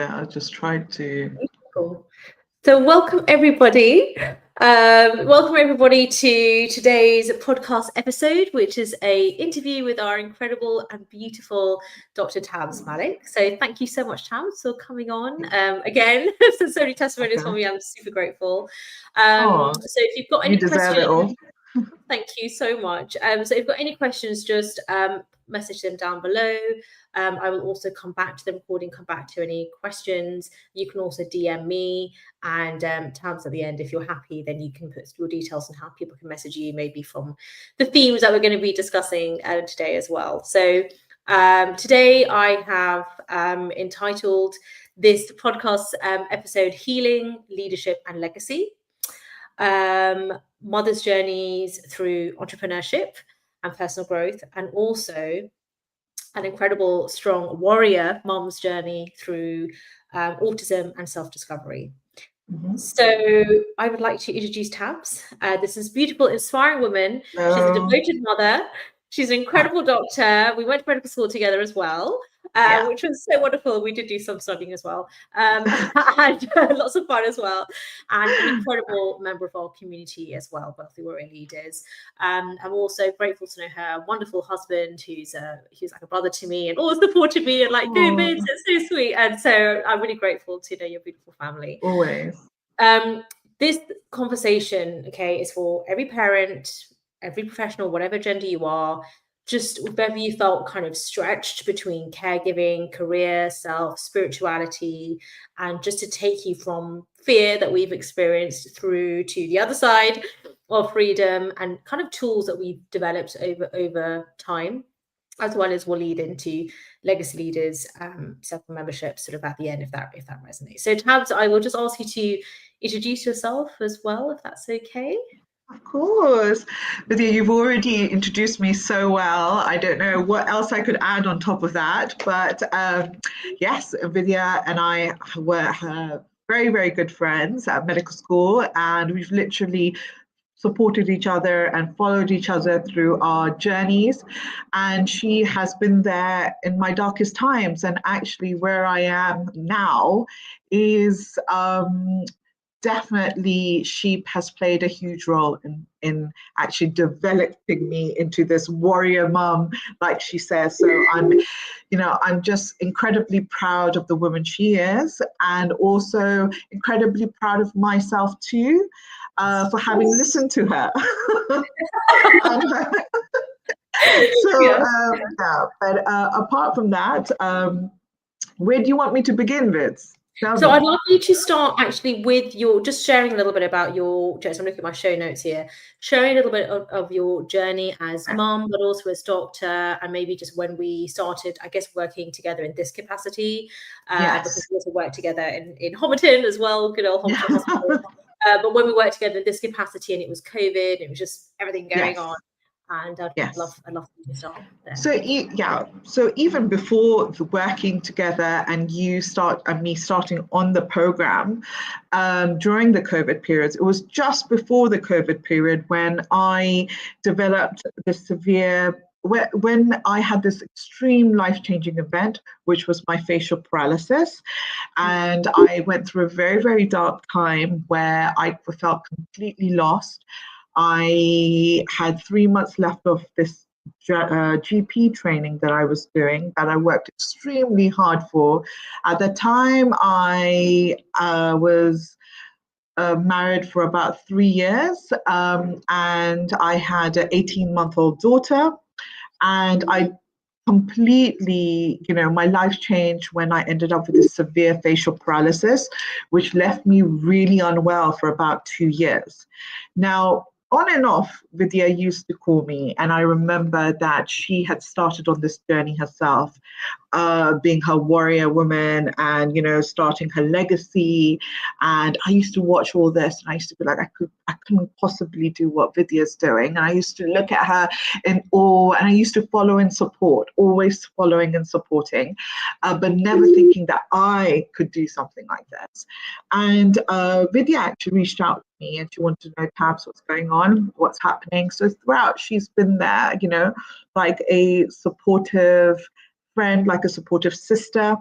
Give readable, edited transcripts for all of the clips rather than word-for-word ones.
I just tried to. Cool. So welcome everybody. Welcome everybody to today's podcast episode, which is a interview with our incredible and beautiful Dr. Tabs Malik. So thank you so much, Tabs, for coming on again. Since so many testimonies for me, I'm super grateful. So if you've got any questions, thank you so much. So if you've got any questions, just message them down below. I will also come back to the recording, come back to any questions. You can also DM me, and Tabs at the end, if you're happy, then you can put your details on how people can message you, maybe from the themes that we're going to be discussing today as well. So today I have entitled this podcast episode Healing, Leadership and Legacy. Mothers' journeys through entrepreneurship and personal growth, and also an incredible, strong warrior mom's journey through autism and self-discovery. So I would like to introduce Tabs. This is beautiful, inspiring woman. She's a devoted mother. She's an incredible doctor. We went to medical school together as well, which was so wonderful. We did do some studying as well, and lots of fun as well. And an incredible member of our community as well, both who were leaders. I'm also grateful to know her wonderful husband, who's like a brother to me and always supported me and like, go babes, it's so sweet. And so I'm really grateful to know your beautiful family. Always. This conversation, okay, is for every parent, every professional, whatever gender you are, just whether you felt kind of stretched between caregiving, career, self, spirituality, and just to take you from fear that we've experienced through to the other side of freedom, and kind of tools that we've developed over time, as well as will lead into legacy leaders, self-membership sort of at the end, if that resonates. So Tabs, I will just ask you to introduce yourself as well, if that's okay. Of course. Vidya, you've already introduced me so well. I don't know what else I could add on top of that. But yes, Vidya and I were very, very good friends at medical school, and we've literally supported each other and followed each other through our journeys. And she has been there in my darkest times. And actually where I am now is definitely she has played a huge role in actually developing me into this warrior mom, like she says. So I'm just incredibly proud of the woman she is, and also incredibly proud of myself too, for having listened to her. But apart from that, where do you want me to begin, Vids? So I'd love you to start actually with just sharing a little bit about your, so I'm looking at my show notes here, sharing a little bit of your journey as mum, but also as doctor, and maybe just when we started, I guess, working together in this capacity, because we also worked together in Homerton as well, good old Homerton Hospital. But when we worked together in this capacity, and it was COVID, and it was just everything going on. And I'd love to start there. So even before working together and me starting on the program during the COVID periods, it was just before the COVID period when I developed the severe, when I had this extreme life-changing event, which was my facial paralysis. And I went through a very, very dark time where I felt completely lost. I had 3 months left of this GP training that I was doing, that I worked extremely hard for. At the time, I was married for about 3 years, and I had an 18-month-old daughter. And I completely, my life changed when I ended up with this severe facial paralysis, which left me really unwell for about 2 years. Now, on and off, Vidya used to call me, and I remember that she had started on this journey herself, being her warrior woman and, starting her legacy. And I used to watch all this, and I used to be like, I couldn't possibly do what Vidya's doing. And I used to look at her in awe, and I used to follow and support, always following and supporting, but never thinking that I could do something like this. And Vidya actually reached out to me, and she wanted to know, Tabs, what's going on, what's happening. So throughout, she's been there, like a supportive friend, like a supportive sister.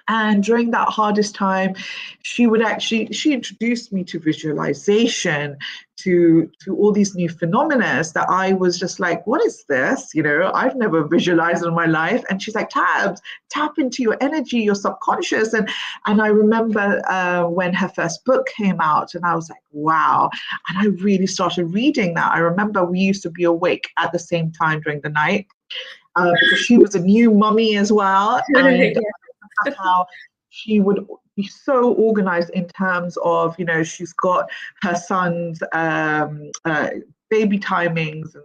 And during that hardest time, she introduced me to visualization, to all these new phenomena that I was just like, what is this? I've never visualized in my life. And she's like, tap into your energy, your subconscious. And I remember when her first book came out, and I was like, wow. And I really started reading that. I remember we used to be awake at the same time during the night, because she was a new mummy as well. And how she would be so organized in terms of, she's got her son's baby timings,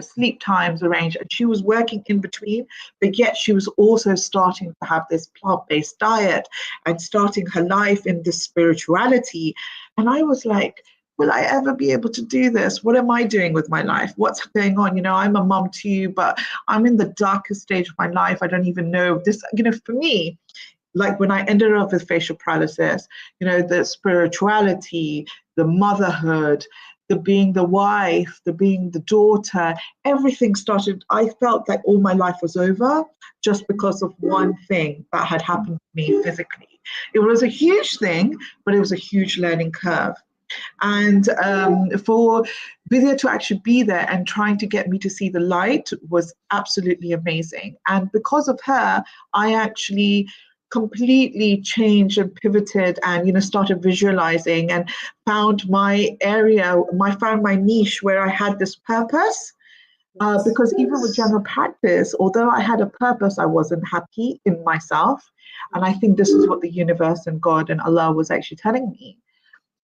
sleep times arranged, and she was working in between, but yet she was also starting to have this plant-based diet and starting her life in this spirituality. And I was like, will I ever be able to do this? What am I doing with my life? What's going on? I'm a mom too, but I'm in the darkest stage of my life. I don't even know this. For me, like when I ended up with facial paralysis, the spirituality, the motherhood, the being the wife, the being the daughter, everything started. I felt like all my life was over just because of one thing that had happened to me physically. It was a huge thing, but it was a huge learning curve. And for Vidya to actually be there and trying to get me to see the light was absolutely amazing. And because of her, I actually completely changed and pivoted and started visualizing and found my area, found my niche where I had this purpose. Because even with general practice, although I had a purpose, I wasn't happy in myself. And I think this is what the universe and God and Allah was actually telling me.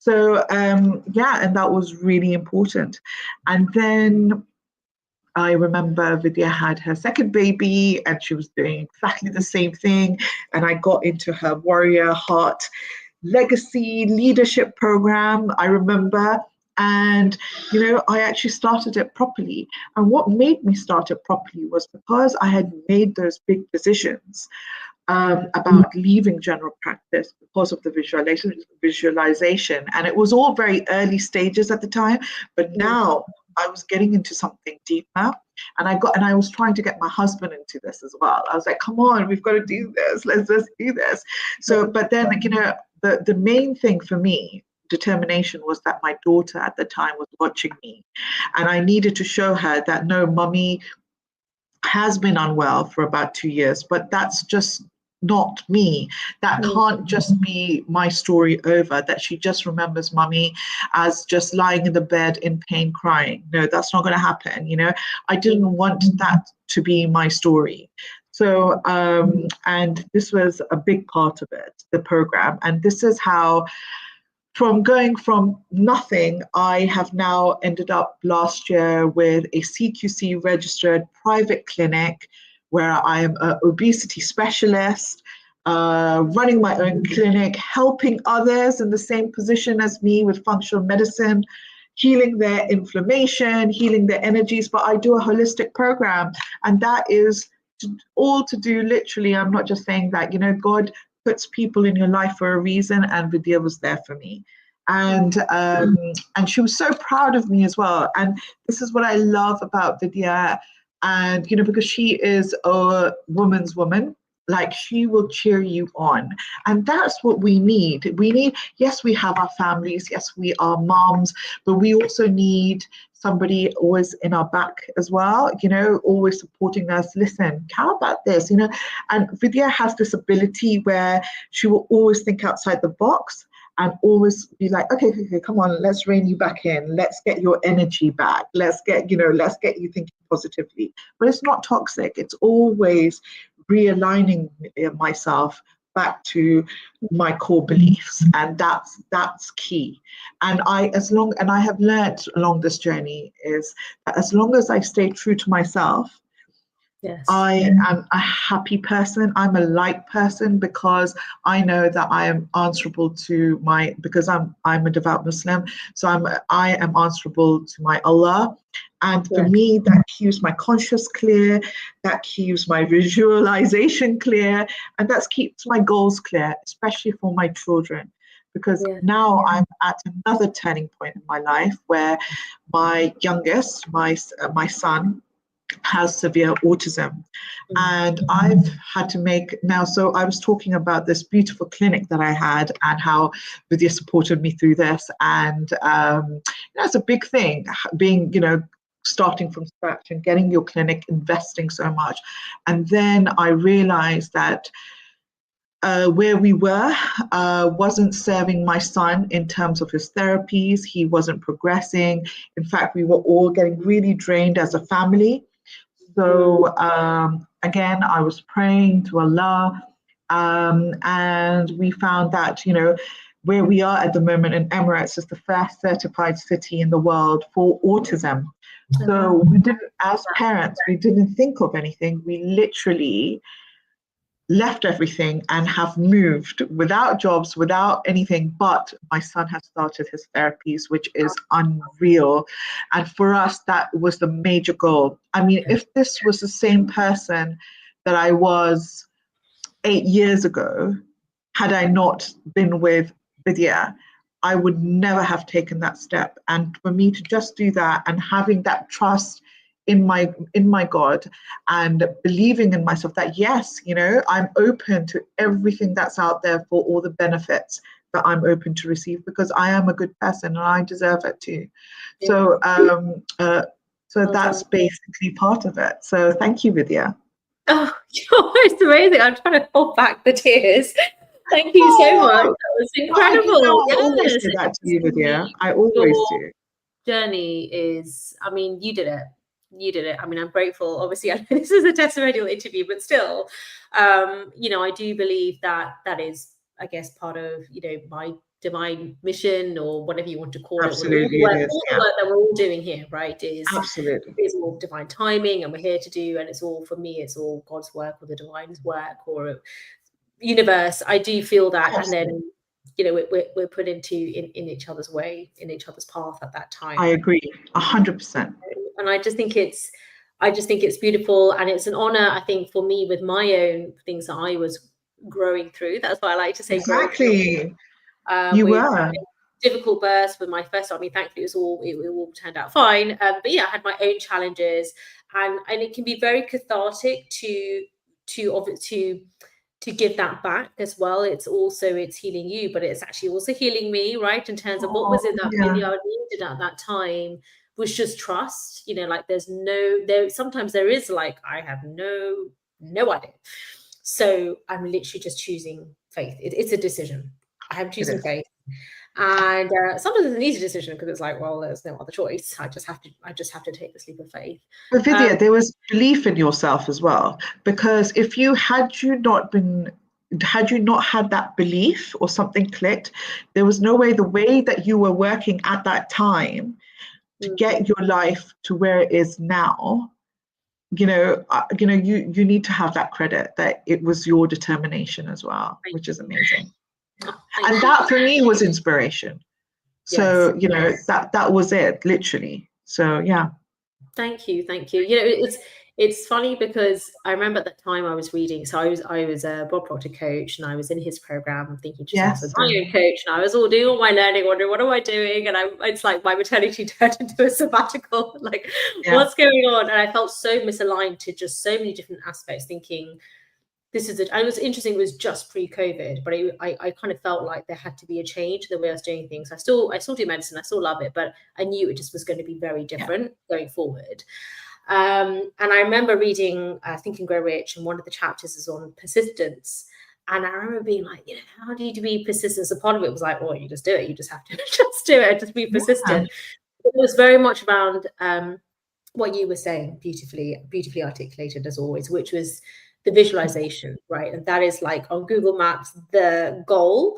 So, and that was really important. And then I remember Vidya had her second baby and she was doing exactly the same thing. And I got into her Warrior Heart Legacy Leadership Program, I remember. And, I actually started it properly. And what made me start it properly was because I had made those big decisions about leaving general practice because of the visualization. And it was all very early stages at the time, but now I was getting into something deeper, and I was trying to get my husband into this as well. I was like, come on, we've got to do this. Let's do this. So, but then, the main thing for me, determination, was that my daughter at the time was watching me, and I needed to show her that no, mummy has been unwell for about 2 years, but that's just not me. That can't just be my story over, that she just remembers mummy as just lying in the bed in pain crying. No, that's not going to happen. I didn't want that to be my story. So, and this was a big part of it, the program. And this is how, from going from nothing, I have now ended up last year with a CQC registered private clinic where I am an obesity specialist, running my own clinic, helping others in the same position as me with functional medicine, healing their inflammation, healing their energies. But I do a holistic program, and that is all to do, literally, I'm not just saying that, God puts people in your life for a reason, and Vidya was there for me. And she was so proud of me as well. And this is what I love about Vidya. And, because she is a woman's woman, like, she will cheer you on. And that's what we need. Yes, we have our families. Yes, we are moms, but we also need somebody always in our back as well, always supporting us. Listen, how about this, And Vidya has this ability where she will always think outside the box and always be like, okay, come on, let's rein you back in. Let's get your energy back. Let's get you thinking positively. But it's not toxic. It's always realigning myself back to my core beliefs, and that's key. And I have learned along this journey is that as long as I stay true to myself, yes, I am a happy person. I'm a light person, because I know that I am answerable to because I'm a devout Muslim, so I am answerable to my Allah. And for me, that keeps my conscious clear, that keeps my visualization clear, and that keeps my goals clear, especially for my children. Because now I'm at another turning point in my life where my youngest, my son, has severe autism. And I've had to make now, so I was talking about this beautiful clinic that I had and how Vidya supported me through this. And that's a big thing, being, starting from scratch and getting your clinic, investing so much. And then I realized that where we were wasn't serving my son in terms of his therapies. He wasn't progressing. In fact, we were all getting really drained as a family. So again, I was praying to Allah, and we found that, where we are at the moment in Emirates is the first certified city in the world for autism. So we didn't, as parents, we didn't think of anything. We literally left everything and have moved without jobs, without anything. But my son has started his therapies, which is unreal. And for us, that was the major goal. I mean, if this was the same person that I was 8 years ago, had I not been with Vidya, I would never have taken that step. And for me to just do that and having that trust in my God and believing in myself that, yes, I'm open to everything that's out there for all the benefits that I'm open to receive, because I am a good person and I deserve it too. So that's basically part of it. So thank you, Vidya. Oh, it's amazing. I'm trying to hold back the tears. Thank you so much. That was incredible. I always say that to you, Vidya. I always do. Journey is, I mean, you did it. I mean, I'm grateful. Obviously, I know this is a testimonial interview, but still, I do believe that is, I guess, part of, my divine mission, or whatever you want to call Absolutely, it. All the work that we're all doing here, right, is all divine timing, and we're here to do, and it's all, for me, it's all God's work, or the divine's work, or universe. I do feel that. Absolutely. And then, we're put in each other's way, in each other's path at that time. I agree, 100%. And I just think it's beautiful, and it's an honor, I think, for me, with my own things that I was growing through. That's why I like to say exactly. You were difficult births with my first. I mean, thankfully, it all turned out fine. But yeah, I had my own challenges, and it can be very cathartic to give that back as well. It's healing you, but it's actually also healing me, right? In terms of what was it that maybe I needed at that time was just trust. Like sometimes there is like, I have no idea. So I'm literally just choosing faith. It's a decision. I am choosing faith. And sometimes it's an easy decision, because it's like, well, there's no other choice. I just have to take this leap of faith. But Vidya, there was belief in yourself as well, because if had you not had that belief or something clicked, there was no way, the way that you were working at that time to get your life to where it is now, you need to have that credit that it was your determination as well, which is amazing. And that for me was inspiration. So, that was it, literally. So, yeah. Thank you. It's funny, because I remember at the time I was reading, so I was a Bob Proctor coach, and I was in his program thinking to myself, my own coach, and I was all doing all my learning, wondering, what am I doing? And it's like my maternity turned into a sabbatical, like what's going on? And I felt so misaligned to just so many different aspects, thinking, and it was interesting, it was just pre-COVID, but I kind of felt like there had to be a change in the way I was doing things. I still do medicine, I still love it, but I knew it just was going to be very different going forward. And I remember reading Think and Grow Rich, and one of the chapters is on persistence. And I remember being like, how do you be persistent? So part of it was like, you just do it. You just have to just do it, just be persistent. It was very much around what you were saying, beautifully articulated as always, which was the visualization, right? And that is like on Google Maps, the goal.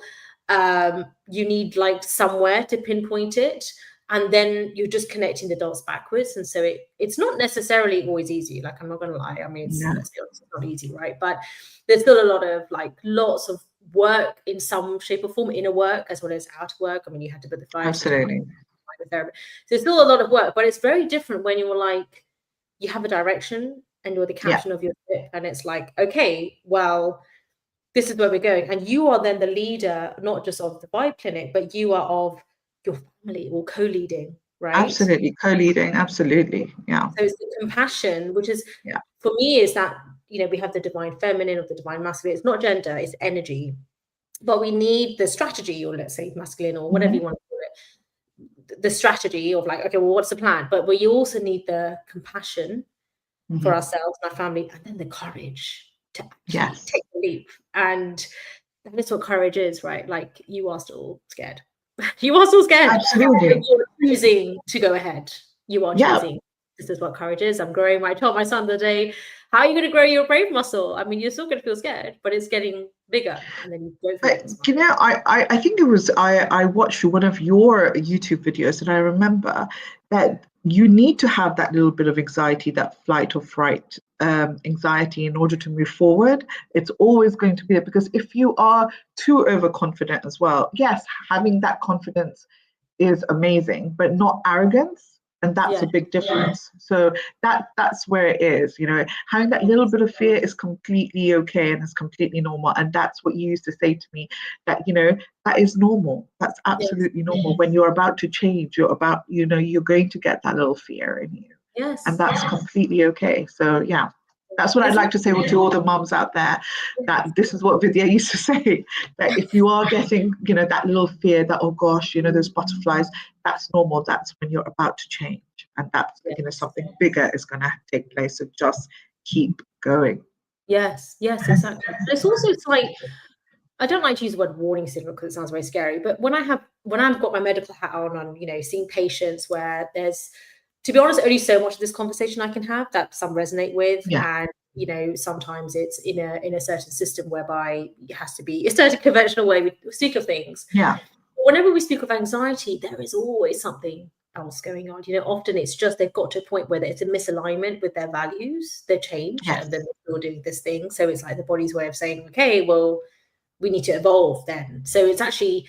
You need like somewhere to pinpoint it, and then you're just connecting the dots backwards. And so it's not necessarily always easy. Like, I'm not going to lie. I mean, let's be honest, it's not easy, right? But there's still a lot of lots of work in some shape or form, inner work as well as outer work. I mean, you had to put the fire. Absolutely. So there's still a lot of work, but it's very different when you're like, you have a direction, and you're the captain of your ship, and it's like, okay, well, this is where we're going, and you are then the leader, not just of the Vibe Clinic, but you are of your family, or co-leading, right? Absolutely. Co-leading. Absolutely. Yeah. So it's the compassion, which is, Yeah. for me, is that, we have the divine feminine or the divine masculine. It's not gender, it's energy. But we need the strategy, or let's say masculine, or whatever you want to call it, the strategy of like, okay, well, what's the plan? But we also need the compassion for ourselves and our family, and then the courage to actually take the leap. And that is what courage is, right? Like, you are still scared. You are still scared. Absolutely. You're choosing to go ahead. You are Yeah. choosing. This is what courage is. I'm growing. I told my son the other day, how are you going to grow your brave muscle? I mean, you're still going to feel scared, but it's getting bigger, and then you go for it. You know, I think it was I watched one of your YouTube videos, and I remember that you need to have that little bit of anxiety, that flight or fright anxiety, in order to move forward. It's always going to be there, because if you are too overconfident as well, yes, having that confidence is amazing, but not arrogance. And that's a big difference. So that's where it is, having that little bit of fear is completely okay, and is completely normal. And that's what you used to say to me, that, that is normal. That's absolutely normal. When you're about to change, you're going to get that little fear in you. Yes. And that's completely okay. So yeah. That's what I'd like to say to all the moms out there, that this is what Vidya used to say, that if you are getting, that little fear that, oh gosh, those butterflies, that's normal. That's when you're about to change. And that's, something bigger is going to take place. So just keep going. Yes, exactly. It's also, it's like, I don't like to use the word warning signal because it sounds very scary, but when I've got my medical hat on, seeing patients where there's, to be honest, only so much of this conversation I can have that some resonate with. Yeah. And sometimes it's in a certain system whereby it has to be a certain conventional way we speak of things. Yeah. Whenever we speak of anxiety, there is always something else going on. Often it's just they've got to a point where it's a misalignment with their values, they're changed, and then they're still doing this thing. So it's like the body's way of saying, okay, well, we need to evolve then. So it's actually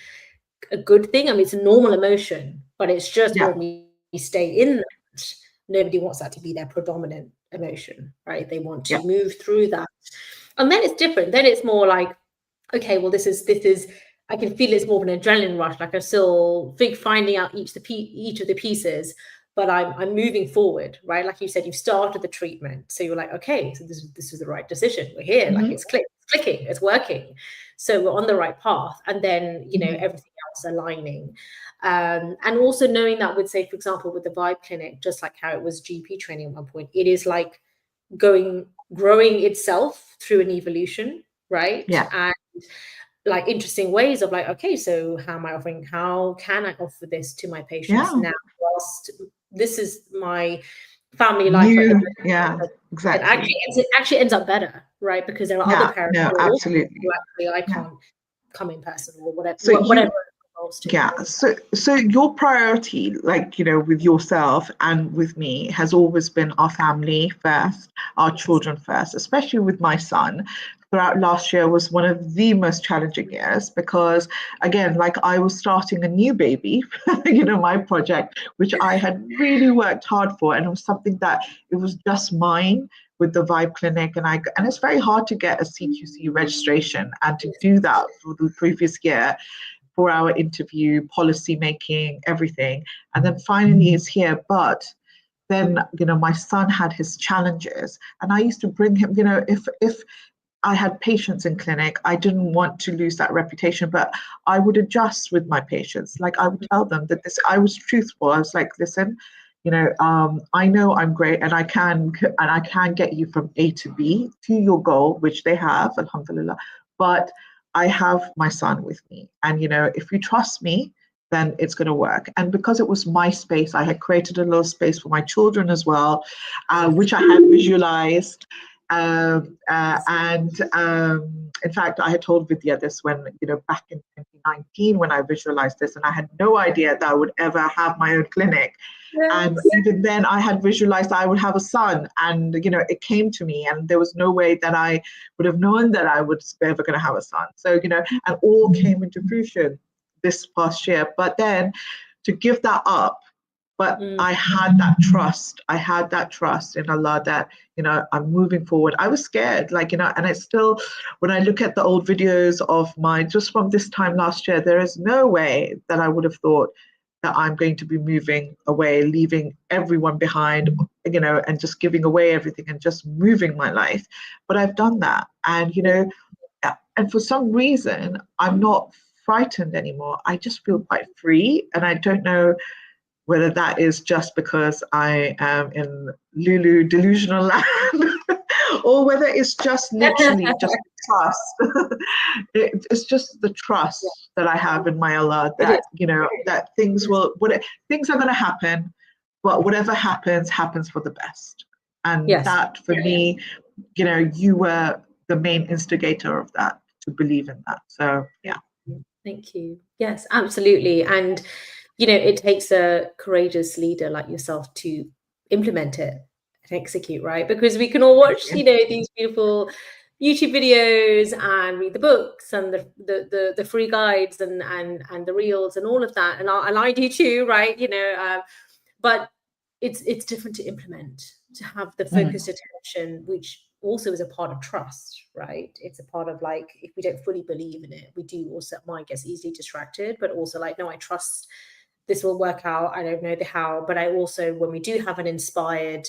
a good thing. I mean, it's a normal emotion, but it's just when we stay in that, nobody wants that to be their predominant emotion, right? They want to move through that. And then it's different. Then it's more like, okay, well, this is, I can feel it's more of an adrenaline rush. Like I'm still finding out each of the pieces, but I'm moving forward, right? Like you said, you've started the treatment. So you're like, okay, so this is the right decision. We're here, like it's clicking, it's working. So we're on the right path. And then, everything else aligning. And also knowing that would say, for example, with the Vibe Clinic, just like how it was GP training at one point, it is like growing itself through an evolution, right? Yeah. And like interesting ways of like, okay, so how can I offer this to my patients now, whilst this is my family life? Exactly. It actually ends up better, right? Because there are other parents absolutely. who actually I can't come in person or whatever. So whatever. So your priority, like, with yourself and with me, has always been our family first, our children first, especially with my son. Throughout last year was one of the most challenging years, because again, like, I was starting a new baby, my project, which I had really worked hard for, and it was something that it was just mine with the Vibe Clinic, and it's very hard to get a CQC registration, and to do that for the previous year, for our interview, policy making, everything. And then finally it's here. But then, my son had his challenges, and I used to bring him, if I had patients in clinic, I didn't want to lose that reputation, but I would adjust with my patients. Like, I would tell them that I was truthful. I was like, listen, I know I'm great, and I can get you from A to B to your goal, which they have, alhamdulillah. But I have my son with me, and if you trust me, then it's going to work. And because it was my space, I had created a little space for my children as well, which I had visualized. In fact, I had told Vidya this when, back in 2019, when I visualized this, and I had no idea that I would ever have my own clinic. And even then I had visualized I would have a son, and, it came to me, and there was no way that I would have known that I was ever going to have a son. So, and all came into fruition this past year. But then to give that up, but I had that trust. I had that trust in Allah that, I'm moving forward. I was scared, and I still, when I look at the old videos of mine, just from this time last year, there is no way that I would have thought that I'm going to be moving away, leaving everyone behind, and just giving away everything and just moving my life. But I've done that. And, and for some reason, I'm not frightened anymore. I just feel quite free. And I don't know whether that is just because I am in Lulu delusional land or whether it's just literally just trust. It's just the trust that I have in my Allah that, that things things are going to happen, but whatever happens for the best. And that for me, you were the main instigator of that, to believe in that. So, yeah. Thank you. Yes, absolutely. And it takes a courageous leader like yourself to implement it and execute, right? Because we can all watch, these beautiful YouTube videos and read the books and the free guides and the reels and all of that, and I do too, right? But it's different to implement, to have the focused attention, which also is a part of trust, right? It's a part of, like, if we don't fully believe in it, we do also mind gets easily distracted, but also like, no, I trust this will work out. I don't know the how, but I also, when we do have an inspired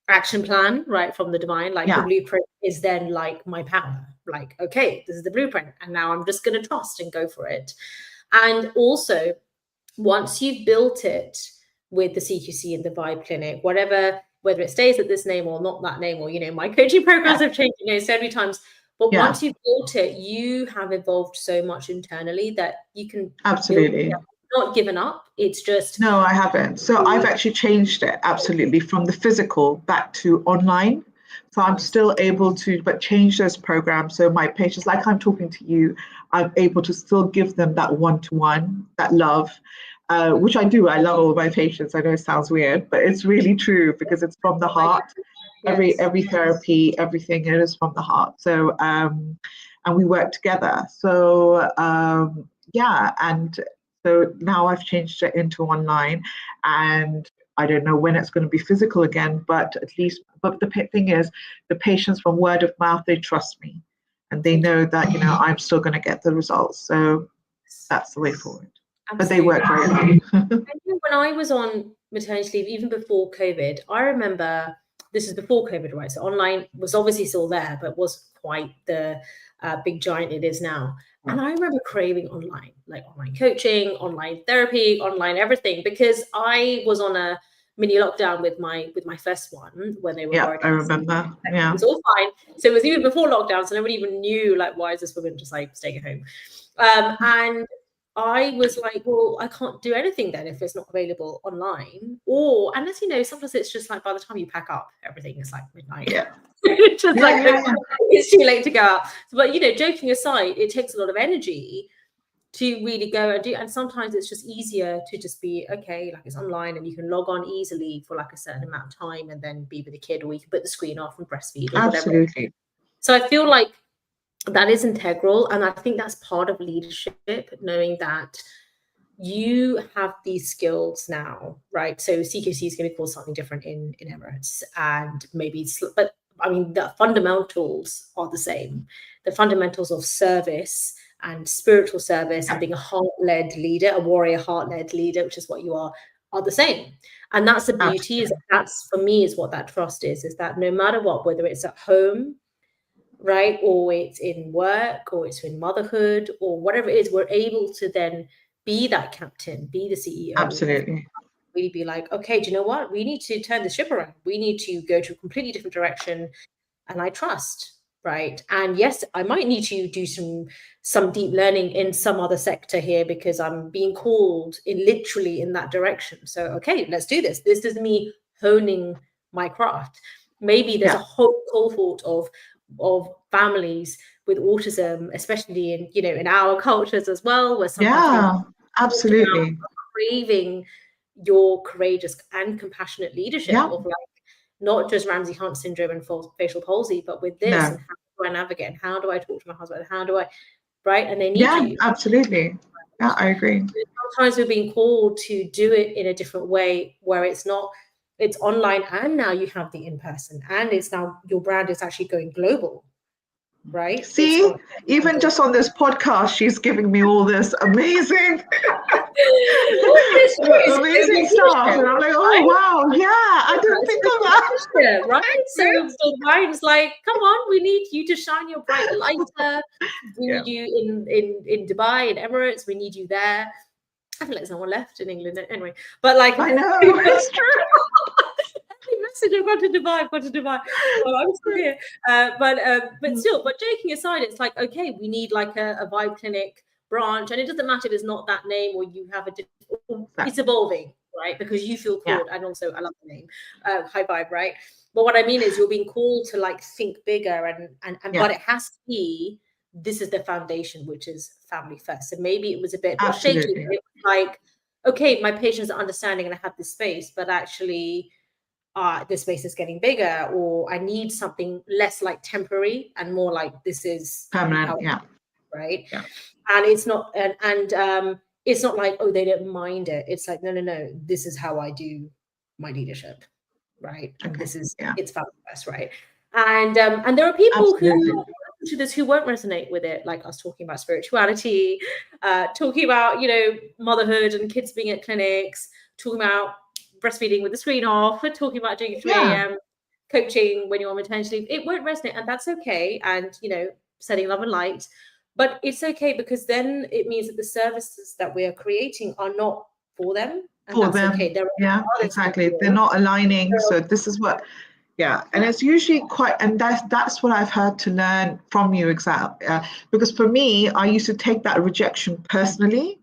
action plan, right, from the divine, like the blueprint is then like my power, like, okay, this is the blueprint, and now I'm just going to trust and go for it. And also, once you've built it with the CQC and the Vibe Clinic, whether it stays at this name or not that name, or my coaching programs have changed so many times, but once you've built it, you have evolved so much internally that you can absolutely not given up. It's just no, I haven't. So I've actually changed it absolutely from the physical back to online. So I'm still able to, but change those programs. So my patients, like I'm talking to you, I'm able to still give them that one-to-one, that love, which I do. I love all my patients. I know it sounds weird, but it's really true because it's from the heart. Every therapy, everything, it is from the heart. So and we work together. So and so now I've changed it into online, and I don't know when it's going to be physical again, but at least, but the thing is, the patients from word of mouth, they trust me and they know that, I'm still going to get the results. So that's the way forward. Absolutely. But they work very hard. When I was on maternity leave, even before COVID, I remember, this is before COVID, right? So online was obviously still there, but wasn't quite the big giant it is now. And I remember craving online, like online coaching, online therapy, online everything, because I was on a mini lockdown with my first one when they were worried. I remember. Yeah, it was all fine. So it was even before lockdown, so nobody even knew, like, why is this woman just like staying at home? And I was like, well, I can't do anything then if it's not available online. Or, and as you know, sometimes it's just like by the time you pack up everything, it's like midnight. It's just it's too late to go out. But joking aside, it takes a lot of energy to really go and do. And sometimes it's just easier to just be, okay, like it's online and you can log on easily for like a certain amount of time and then be with the kid, or you can put the screen off and breastfeed or absolutely. Whatever. So I feel like that is integral. And I think that's part of leadership, knowing that you have these skills now, right? So CQC is going to be called something different in Emirates, and maybe, but I mean, the fundamentals are the same. The fundamentals of service and spiritual service and being a heart-led leader, a warrior heart-led leader, which is what you are the same. And that's the beauty, is that's, for me, is what that trust is that no matter what, whether it's at home, right, or it's in work, or it's in motherhood, or whatever it is, we're able to then be that captain, be the CEO. Absolutely. Really be like, okay, do you know what? We need to turn the ship around. We need to go to a completely different direction. And I trust, right? And yes, I might need to do some deep learning in some other sector here because I'm being called literally in that direction. So, okay, let's do this. This is me honing my craft. Maybe there's a whole cohort of families with autism, especially in our cultures as well, where sometimes absolutely craving your courageous and compassionate leadership of like not just Ramsay Hunt syndrome and facial palsy, but with this and how do I navigate and how do I talk to my husband? How do I, right? And they need you. Absolutely. Yeah, I agree. Sometimes we're being called to do it in a different way where it's online, and now you have the in-person, and it's now your brand is actually going global. right? See, even just on this podcast, she's giving me all this amazing, amazing stuff. And I'm like, oh, wow, yeah, I didn't think of that. Right? So the mind's like, come on, we need you to shine your bright lighter. We need you in Dubai, in Emirates. We need you there. I feel like there's no one left in England anyway. But like, I know, it's true. Message, I've got to Dubai. Well, I'm still here. But still, but joking aside, it's like, okay, we need like a vibe clinic branch, and it doesn't matter if it's not that name or you have it's evolving, right? Because you feel called, and also I love the name, high vibe, right? But what I mean is you're being called to like think bigger and but it has to be, this is the foundation, which is family first. So maybe it was a bit shaky. It was like, okay, my patients are understanding and I have this space, but actually this space is getting bigger, or I need something less like temporary and more like this is permanent, right? Yeah. And it's not and it's not like, oh, they don't mind it. It's like, no, this is how I do my leadership, right? And this is it's family first, right? And there are people who to this who won't resonate with it, like us talking about spirituality, talking about, you know, motherhood and kids being at clinics, talking about breastfeeding with the screen off, we're talking about doing 3 a.m. coaching when you're on maternity leave. It won't resonate, and that's okay. And, you know, setting love and light, but it's okay, because then it means that the services that we are creating are not for them. And for that's them. Okay. Exactly. They're not aligning. So this is what, and it's usually quite, and that's what I've had to learn from you, because for me, I used to take that rejection personally,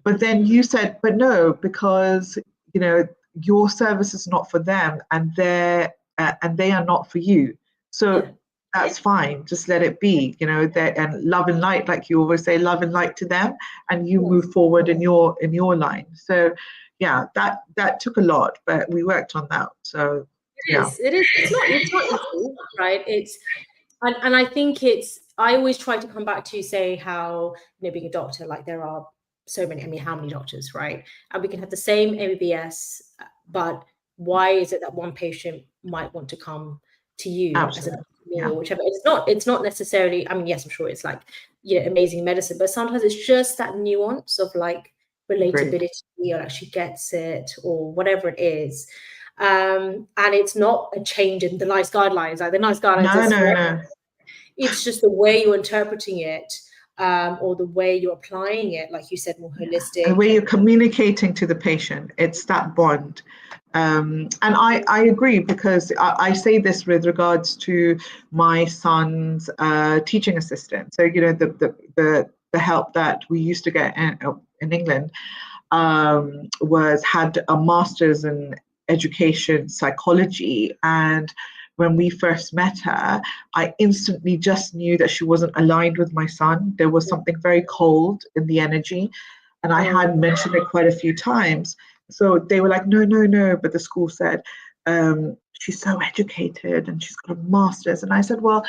but then you said, but no, because, you know, your service is not for them, and they are not for you. So that's fine. Just let it be, you know, and love and light, like you always say, love and light to them, and you move forward in your line. So that took a lot, but we worked on that. So it is. It's not easy, right? And I think I always try to come back to say how, you know, being a doctor, like there are so many, I mean, how many doctors, right? And we can have the same MBBS, but why is it that one patient might want to come to you as a or whichever? It's not necessarily, I mean, yes, I'm sure it's like, you know, amazing medicine, but sometimes it's just that nuance of like relatability, or like she gets it, or whatever it is. And it's not a change in the NICE guidelines. Like the NICE guidelines no. It's just the way you're interpreting it, or the way you're applying it, like you said, more holistic. The way you're communicating to the patient, it's that bond. And I agree, because I say this with regards to my son's teaching assistant. So, you know, the help that we used to get in England had a master's in education psychology, and when we first met her, I instantly just knew that she wasn't aligned with my son. There was something very cold in the energy, and I had mentioned it quite a few times. So they were like, no, but the school said, she's so educated and she's got a master's. And I said, well,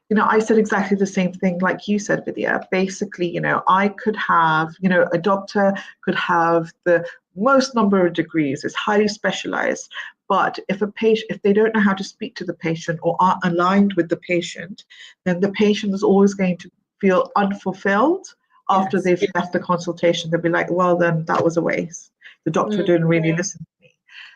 you know, I said exactly the same thing like you said, Vidya. Basically, you know, I could have, you know, a doctor could have the most number of degrees, it's highly specialized. But if they don't know how to speak to the patient or aren't aligned with the patient, then the patient is always going to feel unfulfilled after they've left the consultation. They'll be like, well, then that was a waste. The doctor didn't really listen to me.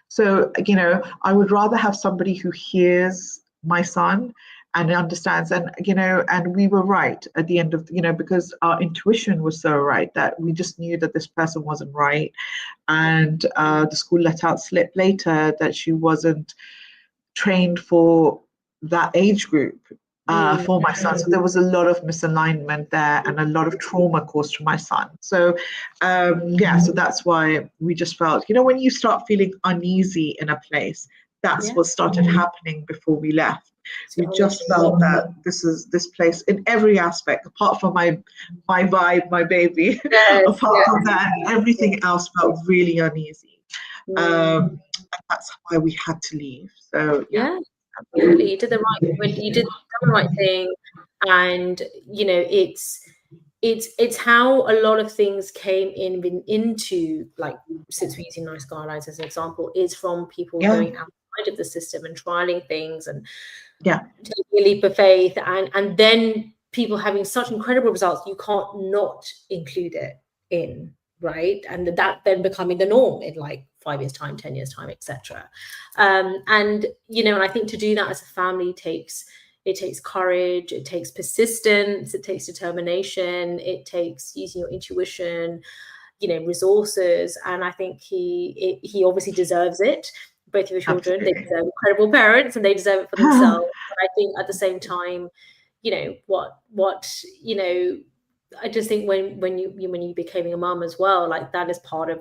So, you know, I would rather have somebody who hears my son and understands, and, you know, and we were right at the end of, you know, because our intuition was so right that we just knew that this person wasn't right. And the school let out slip later that she wasn't trained for that age group for my son. So there was a lot of misalignment there and a lot of trauma caused to my son. So so that's why we just felt, you know, when you start feeling uneasy in a place, that's what started happening before we left. We just felt that this place in every aspect, apart from my vibe, my baby, apart from that, everything else felt really uneasy. And that's why we had to leave. So absolutely. You did the right thing. And, you know, it's how a lot of things came into, like, since we're using NICE guidelines as an example, is from people going outside of the system and trialing things and taking a leap of faith, and then people having such incredible results, you can't not include it in, right? And that then becoming the norm in like 5 years time, 10 years time, etc. And you know, and I think to do that as a family takes courage, it takes persistence, it takes determination, it takes using your intuition, you know, resources. And I think he obviously deserves it. Both of your children, they deserve incredible parents, and they deserve it for themselves. But I think at the same time, you know, what you know, I just think when you became a mum as well, like that is part of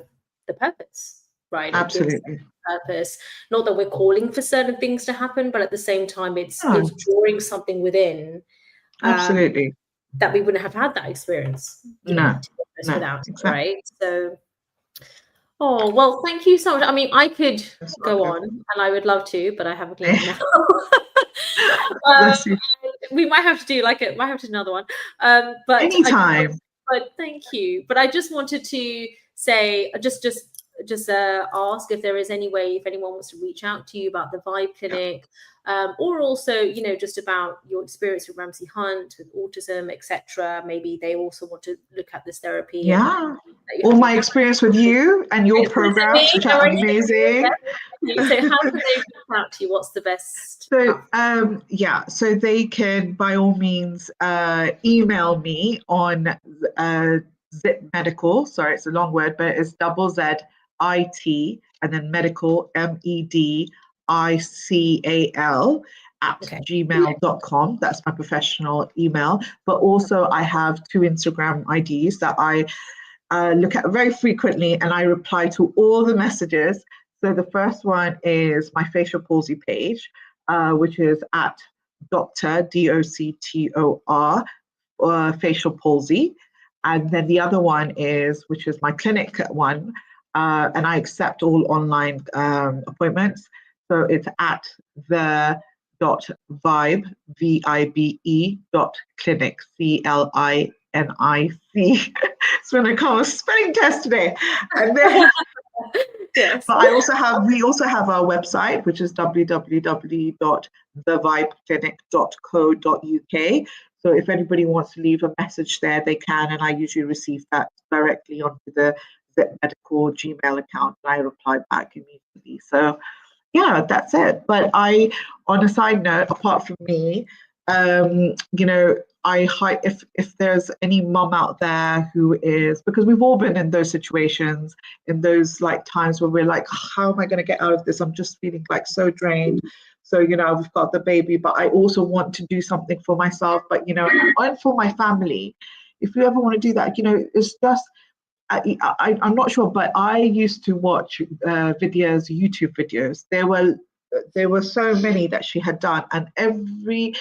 the purpose, right? Absolutely. Purpose. Not that we're calling for certain things to happen, but at the same time, it's drawing something within. Absolutely. That we wouldn't have had that experience, you know, without it, right? So, oh well, thank you so much. I mean, I could go on, and I would love to, but I have a clinic now. We might have to do another one. But anytime. But thank you. But I just wanted to say, just ask if there is any way, if anyone wants to reach out to you about the Vibe Clinic, or also, you know, just about your experience with Ramsay Hunt, with autism, etc. Maybe they also want to look at this therapy. Yeah. Or my experience with you and your programs, which are amazing. So how can they reach out to you? What's the best? So so they can by all means email me on Zip Medical. Sorry, it's a long word, but it's ZZIT and then medical MEDICAL at gmail.com. That's my professional email. But also I have 2 Instagram IDs that I look at very frequently, and I reply to all the messages. So the first one is my facial palsy page, which is at Dr. DOCTOR facial palsy. And then the other one is, which is my clinic one, and I accept all online appointments. So it's at the.vibe, VIBE .clinic, CLINIC. It's when I come a spelling test today. And then yes. But we also have our website, which is www.thevibeclinic.co.uk. So if anybody wants to leave a message there, they can, and I usually receive that directly onto the Zip Medical Gmail account, and I reply back immediately. So yeah, that's it. But on a side note, apart from me, you know, if there's any mum out there who is, because we've all been in those situations, in those like times where we're like, how am I going to get out of this? I'm just feeling like so drained. So, you know, we've got the baby, but I also want to do something for myself, but, you know, and for my family. If you ever want to do that, you know, it's just, I'm not sure, but I used to watch YouTube videos. There were so many that she had done, and every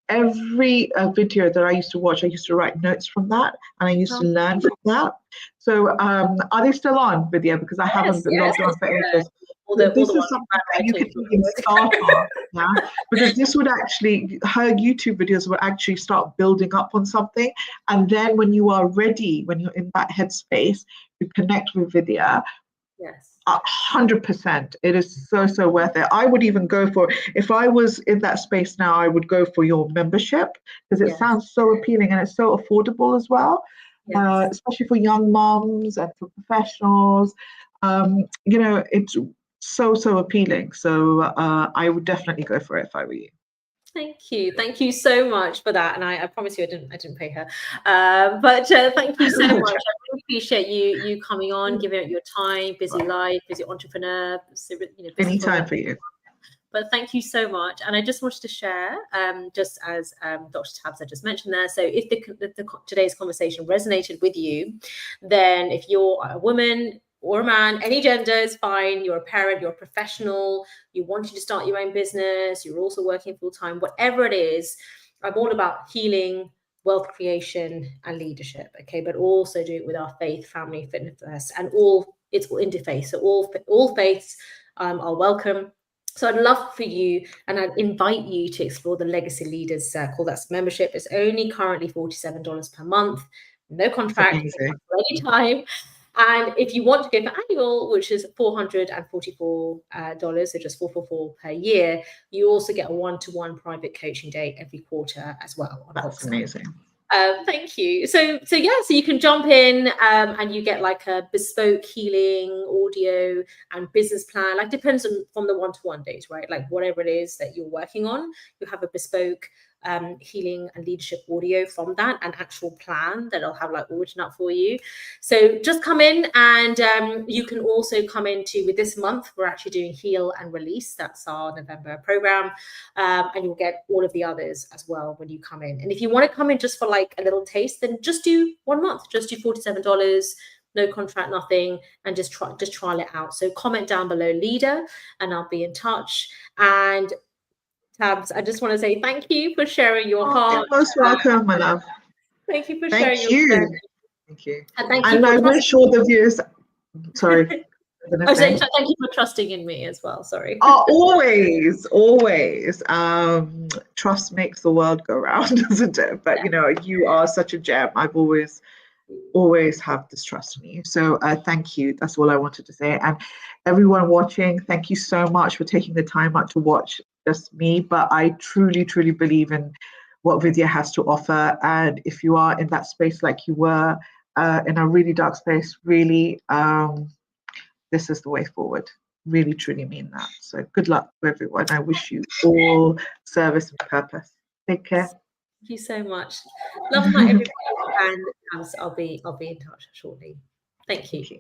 video that I used to watch, I used to write notes from that, and I used to learn from that. So are they still on video? Because I haven't logged on for ages. This is something that you could even start on, yeah? Because this would actually, her YouTube videos would actually start building up on something. And then when you are ready, when you're in that headspace, to connect with Vidya, 100%. It is so worth it. I would even go for, if I was in that space now, I would go for your membership, because it sounds so appealing and it's so affordable as well, especially for young moms and for professionals. You know, it's so appealing. So I would definitely go for it if I were you. Thank you so much for that, and I promise you I didn't pay her, but thank you so much. I really appreciate you coming on, giving it your time, busy life, busy entrepreneur, you know, busy anytime for you. But thank you so much. And I just wanted to share, just as Dr. Tabs just mentioned there, so if today's conversation resonated with you, then if you're a woman or a man, any gender is fine, you're a parent, you're a professional, you wanted to start your own business, you're also working full-time, whatever it is, I'm all about healing, wealth creation, and leadership, okay? But also do it with our faith, family, fitness, and it's all interfaith. So all faiths are welcome. So I'd love for you, and I'd invite you to explore the Legacy Leaders Circle. That's membership. It's only currently $47 per month. No contract, any time. And if you want to go for annual, which is $444, so just $444 per year, you also get a one-to-one private coaching day every quarter as well. That's amazing. Thank you. So you can jump in and you get like a bespoke healing audio and business plan. Like depends on from the one-to-one days, right? Like whatever it is that you're working on, you have a bespoke healing and leadership audio from that, an actual plan that'll have like all written up for you. So just come in, and you can also come into, with this month we're actually doing Heal and Release. That's our November program, and you'll get all of the others as well when you come in. And if you want to come in just for like a little taste, then just do 1 month, just do $47, no contract, nothing, and just trial it out. So comment down below leader and I'll be in touch. And Tabs, I just want to say thank you for sharing your heart. You're most welcome, my love. Thank you for sharing your story. Thank you. And I wish all the viewers, sorry. Thank you for trusting in me as well. Sorry. Oh, always. Trust makes the world go round, doesn't it? But you are such a gem. I've always have this trust in you. So thank you. That's all I wanted to say. And everyone watching, thank you so much for taking the time out to watch just me. But I truly, truly believe in what Vidya has to offer. And if you are in that space like you were, in a really dark space, really, this is the way forward. Really, truly mean that. So good luck to everyone. I wish you all service and purpose. Take care. Thank you so much. Love night, everybody, and I'll be in touch shortly. Thank you.